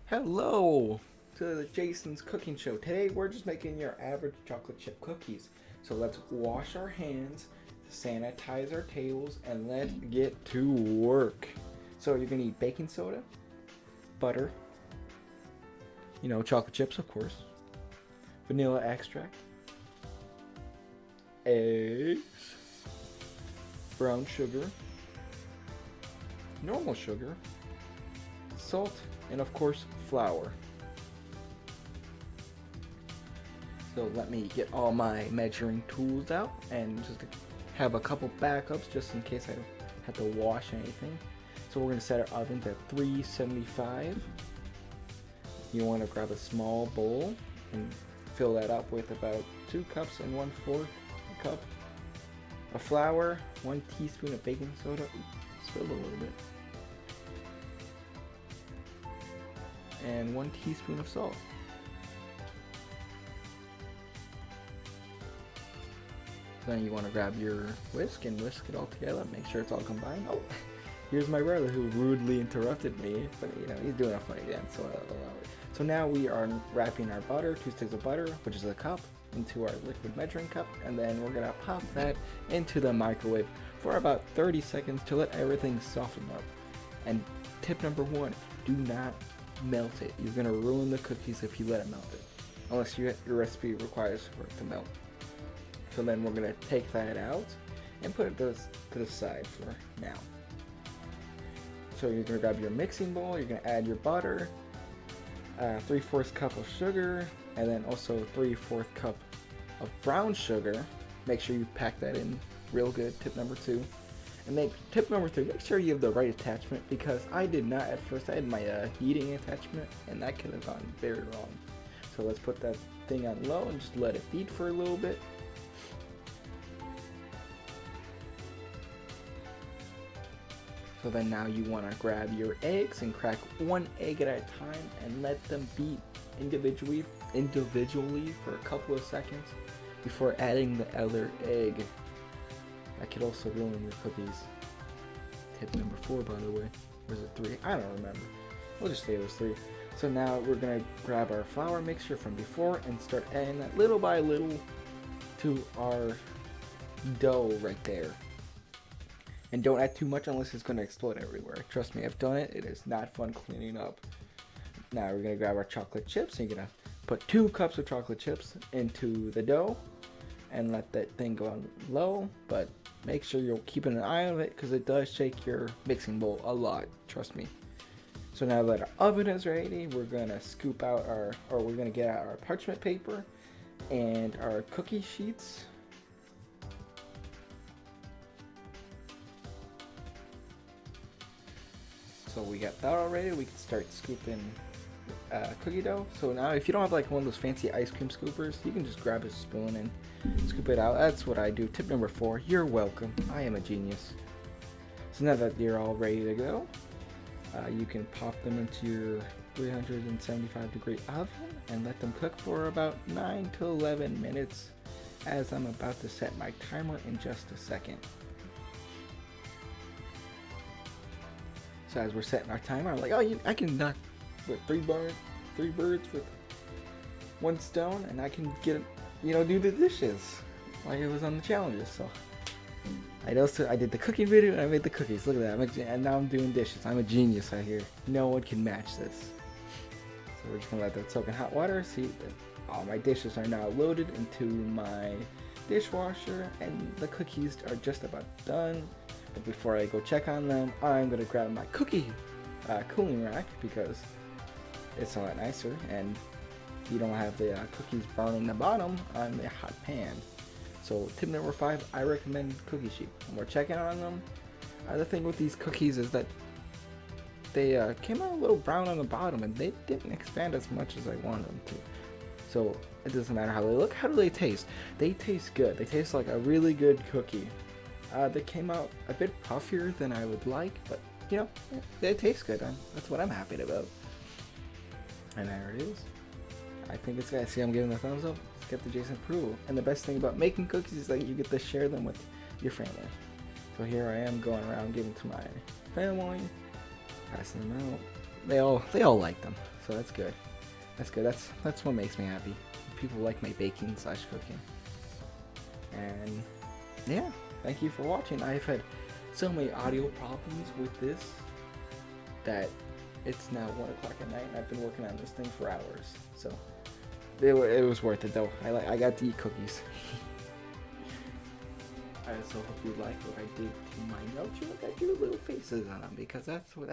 Hello to Jason's cooking show. Today we're just making your average chocolate chip cookies. So let's wash our hands, sanitize our tables, and let's get to work. So you're gonna need baking soda, butter, chocolate chips of course, vanilla extract, eggs, brown sugar, normal sugar, salt, and of course flour. So let me get all my measuring tools out and just have a couple backups just in case I have to wash anything. So we're going to set our oven to 375. You want to grab a small bowl and fill that up with about 2 cups and 1/4 cup of flour, 1 teaspoon of baking soda, spilled a little bit, and 1 teaspoon of salt. Then you want to grab your whisk and whisk it all together. Make sure it's all combined. Oh, here's my brother who rudely interrupted me, but he's doing a funny dance, so I'll allow it. So now we are wrapping our butter, 2 sticks of butter, which is a cup, into our liquid measuring cup, and then we're gonna pop that into the microwave for about 30 seconds to let everything soften up. And tip number 1, do not melt it. You're gonna ruin the cookies if you let it melt it, unless your recipe requires for it to melt. So then we're gonna take that out and put it to the side for now. So you're gonna grab your mixing bowl. You're gonna add your butter, 3/4 cup of sugar, and then also 3/4 cup of brown sugar. Make sure you pack that in real good. Tip number 2. And tip number 3, make sure you have the right attachment, because I did not at first. I had my heating attachment, and that could have gone very wrong. So let's put that thing on low and just let it beat for a little bit. So then now you want to grab your eggs and crack 1 egg at a time and let them beat individually for a couple of seconds before adding the other egg. That could also ruin your cookies. Tip number 4, by the way. Or is it 3? I don't remember. We'll just say it was 3. So now we're going to grab our flour mixture from before and start adding that little by little to our dough right there. And don't add too much unless it's going to explode everywhere. Trust me, I've done it. It is not fun cleaning up. Now we're going to grab our chocolate chips. And you're going to put 2 cups of chocolate chips into the dough and let that thing go on low. But make sure you're keeping an eye on it, because it does shake your mixing bowl a lot. Trust me. So now that our oven is ready, we're going to we're going to get out our parchment paper and our cookie sheets. So we got that already. We can start scooping cookie dough. So now if you don't have like one of those fancy ice cream scoopers, you can just grab a spoon and scoop it out. That's what I do. Tip number 4, you're welcome. I am a genius. So now that you're all ready to go, you can pop them into your 375 degree oven and let them cook for about 9 to 11 minutes, as I'm about to set my timer in just a second. So as we're setting our timer, I'm like, I can knock 3 birds with 1 stone, and I can get do the dishes like it was on the challenges. So I did the cooking video and I made the cookies. Look at that, and now I'm doing dishes. I'm a genius out here. No one can match this. So we're just gonna let that soak in hot water. See that all my dishes are now loaded into my dishwasher, and the cookies are just about done. But before I go check on them, I'm going to grab my cookie cooling rack, because it's a lot nicer and you don't have the cookies burning the bottom on the hot pan. So tip number 5, I recommend cookie sheet. When we're checking on them, the thing with these cookies is that they came out a little brown on the bottom, and they didn't expand as much as I wanted them to. So it doesn't matter how they look. How do they taste? They taste good. They taste like a really good cookie. They came out a bit puffier than I would like, but they taste good. That's what I'm happy about. And there it is. I think it's guys. See, I'm giving the thumbs up. Let's get the Jason approval. And the best thing about making cookies is that you get to share them with your family. So here I am going around giving to my family, passing them out. They all like them. So that's good. That's good. That's what makes me happy. People like my baking / cooking. And yeah, thank you for watching. I've had so many audio problems with this that it's now 1 o'clock at night and I've been working on this thing for hours. So it was worth it though. I got to eat cookies. I also hope you like what I did to my notes. You look at your little faces on them because that's what